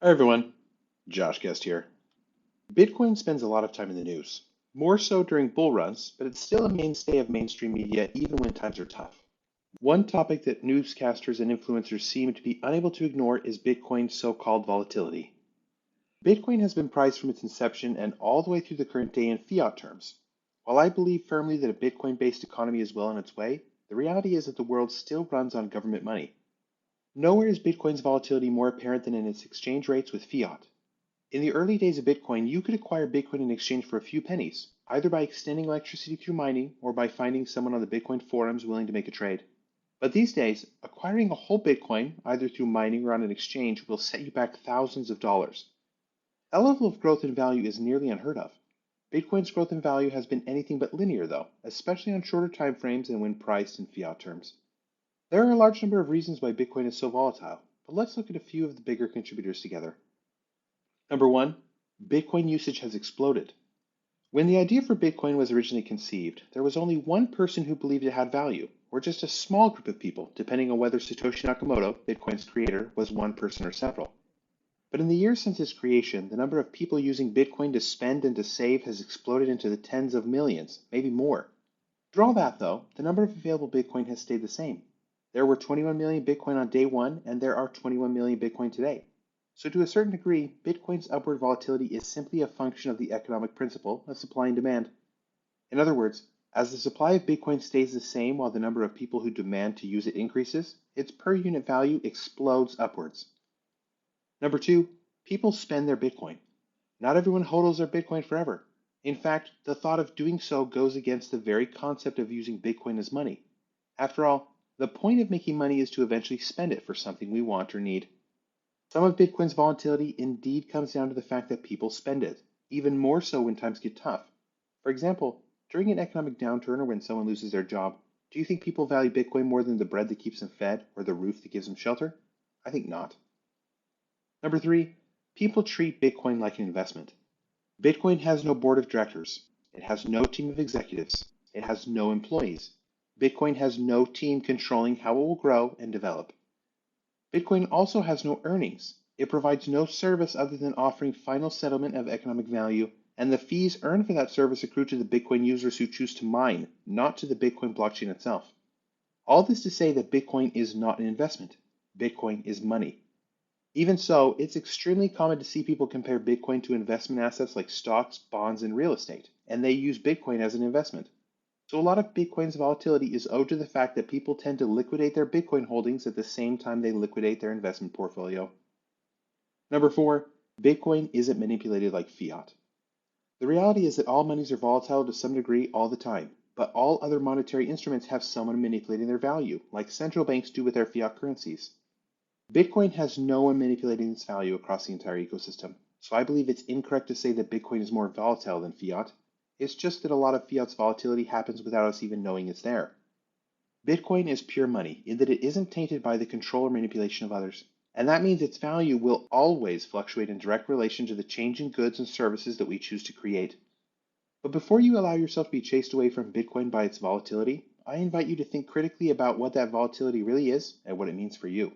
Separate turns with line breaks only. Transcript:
Hi everyone, Josh Guest here. Bitcoin spends a lot of time in the news, more so during bull runs, but it's still a mainstay of mainstream media even when times are tough. One topic that newscasters and influencers seem to be unable to ignore is Bitcoin's so-called volatility. Bitcoin has been priced from its inception and all the way through the current day in fiat terms. While I believe firmly that a Bitcoin-based economy is well on its way, the reality is that the world still runs on government money. Nowhere is Bitcoin's volatility more apparent than in its exchange rates with fiat. In the early days of Bitcoin, you could acquire Bitcoin in exchange for a few pennies, either by extending electricity through mining or by finding someone on the Bitcoin forums willing to make a trade. But these days, acquiring a whole Bitcoin, either through mining or on an exchange, will set you back thousands of dollars. That level of growth in value is nearly unheard of. Bitcoin's growth in value has been anything but linear, though, especially on shorter time frames and when priced in fiat terms. There are a large number of reasons why Bitcoin is so volatile, but let's look at a few of the bigger contributors together. Number one, Bitcoin usage has exploded. When the idea for Bitcoin was originally conceived, there was only one person who believed it had value, or just a small group of people, depending on whether Satoshi Nakamoto, Bitcoin's creator, was one person or several. But in the years since its creation, the number of people using Bitcoin to spend and to save has exploded into the tens of millions, maybe more. Through all that, though, the number of available Bitcoin has stayed the same. There were 21 million Bitcoin on day one, and there are 21 million Bitcoin today. So to a certain degree, Bitcoin's upward volatility is simply a function of the economic principle of supply and demand. In other words, as the supply of Bitcoin stays the same while the number of people who demand to use it increases, its per unit value explodes upwards. Number two, people spend their Bitcoin. Not everyone hodls their Bitcoin forever. In fact, the thought of doing so goes against the very concept of using Bitcoin as money. After all, the point of making money is to eventually spend it for something we want or need. Some of Bitcoin's volatility indeed comes down to the fact that people spend it, even more so when times get tough. For example, during an economic downturn or when someone loses their job, do you think people value Bitcoin more than the bread that keeps them fed or the roof that gives them shelter? I think not. Number three, people treat Bitcoin like an investment. Bitcoin has no board of directors. It has no team of executives. It has no employees. Bitcoin has no team controlling how it will grow and develop. Bitcoin also has no earnings. It provides no service other than offering final settlement of economic value, and the fees earned for that service accrue to the Bitcoin users who choose to mine, not to the Bitcoin blockchain itself. All this to say that Bitcoin is not an investment. Bitcoin is money. Even so, it's extremely common to see people compare Bitcoin to investment assets like stocks, bonds, and real estate, and they use Bitcoin as an investment. So a lot of Bitcoin's volatility is owed to the fact that people tend to liquidate their Bitcoin holdings at the same time they liquidate their investment portfolio. Number four, Bitcoin isn't manipulated like fiat. The reality is that all monies are volatile to some degree all the time, but all other monetary instruments have someone manipulating their value, like central banks do with their fiat currencies. Bitcoin has no one manipulating its value across the entire ecosystem, so I believe it's incorrect to say that Bitcoin is more volatile than fiat. It's just that a lot of fiat's volatility happens without us even knowing it's there. Bitcoin is pure money in that it isn't tainted by the control or manipulation of others, and that means its value will always fluctuate in direct relation to the changing goods and services that we choose to create. But before you allow yourself to be chased away from Bitcoin by its volatility, I invite you to think critically about what that volatility really is and what it means for you.